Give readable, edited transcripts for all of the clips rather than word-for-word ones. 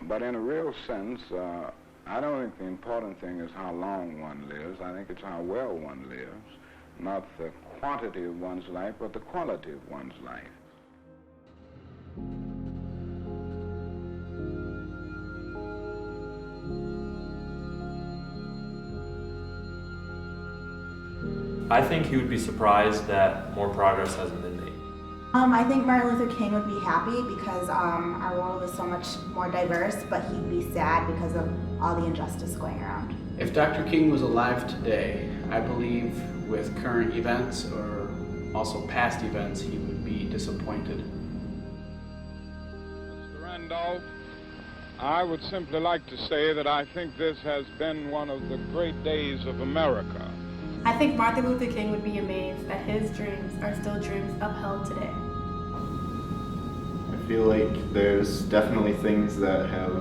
But in a real sense, I don't think the important thing is how long one lives. I think it's how well one lives. Not the quantity of one's life, but the quality of one's life. I think he would be surprised that more progress hasn't been made. I think Martin Luther King would be happy because our world is so much more diverse, but he'd be sad because of all the injustice going around. If Dr. King was alive today, I believe with current events or also past events, he would be disappointed. Mr. Randolph, I would simply like to say that I think this has been one of the great days of America. I think Martin Luther King would be amazed that his dreams are still dreams upheld today. I feel like there's definitely things that have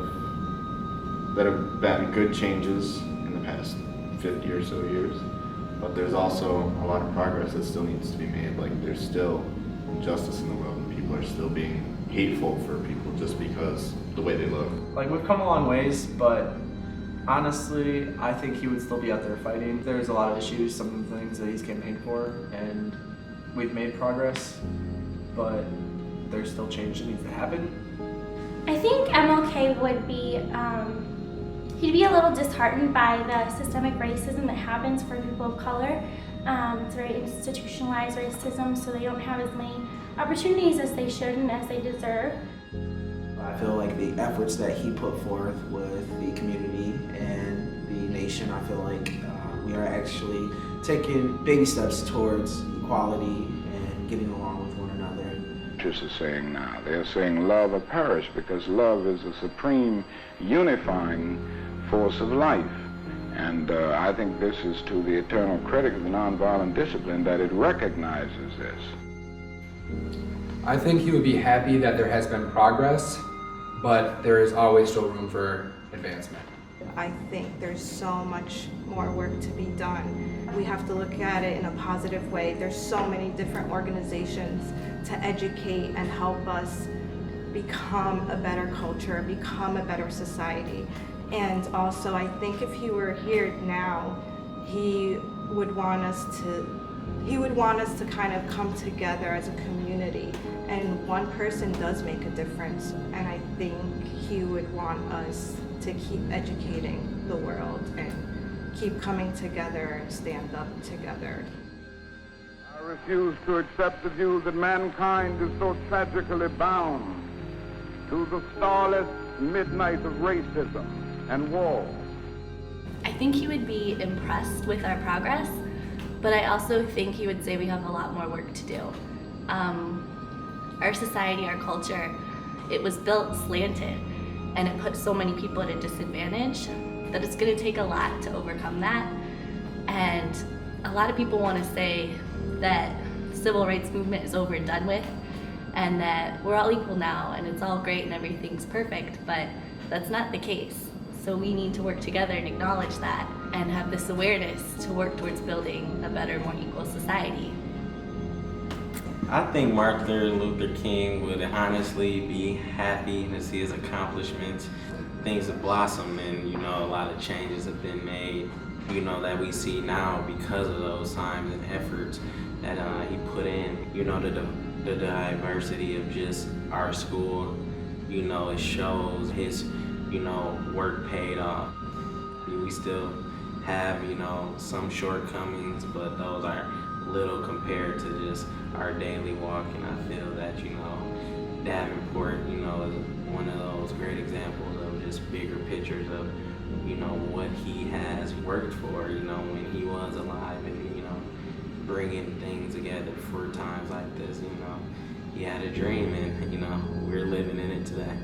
been good changes in the past 50 or so years, but there's also a lot of progress that still needs to be made. Like, there's still injustice in the world, and people are still being hateful for people just because the way they look. Like, we've come a long ways, but honestly, I think he would still be out there fighting. There's a lot of issues, some of the things that he's campaigned for, and we've made progress, but there's still change that needs to happen. I think MLK would be, he'd be a little disheartened by the systemic racism that happens for people of color. It's very institutionalized racism, so they don't have as many opportunities as they should and as they deserve. I feel like the efforts that he put forth with the community and the nation, I feel like we are actually taking baby steps towards equality and getting along with one another. Is saying now, they're saying love or perish, because love is the supreme unifying force of life. And I think this is to the eternal credit of the nonviolent discipline that it recognizes this. I think he would be happy that there has been progress, but there is always still room for advancement. I think there's so much more work to be done. We have to look at it in a positive way. There's so many different organizations to educate and help us become a better culture, become a better society. And also, I think if he were here now, he would want us to kind of come together as a community. And one person does make a difference. And I think he would want us to keep educating the world and keep coming together and stand up together. I refuse to accept the view that mankind is so tragically bound to the starless midnight of racism and war. I think he would be impressed with our progress, but I also think he would say we have a lot more work to do. Our society, our culture, it was built slanted, and it puts so many people at a disadvantage that it's going to take a lot to overcome that. And a lot of people want to say that the civil rights movement is over and done with, and that we're all equal now, and it's all great and everything's perfect, but that's not the case. So we need to work together and acknowledge that and have this awareness to work towards building a better, more equal society. I think Martin Luther King would honestly be happy to see his accomplishments. Things have blossomed, and a lot of changes have been made, that we see now because of those times and efforts that he put in. The diversity of just our school, it shows his work paid off. We still have, some shortcomings, but those are little compared to just our daily walk. And I feel that, Davenport, is one of those great examples of just bigger pictures of, what he has worked for, when he was alive, and, bringing things together for times like this. He had a dream, and, we're living in it today.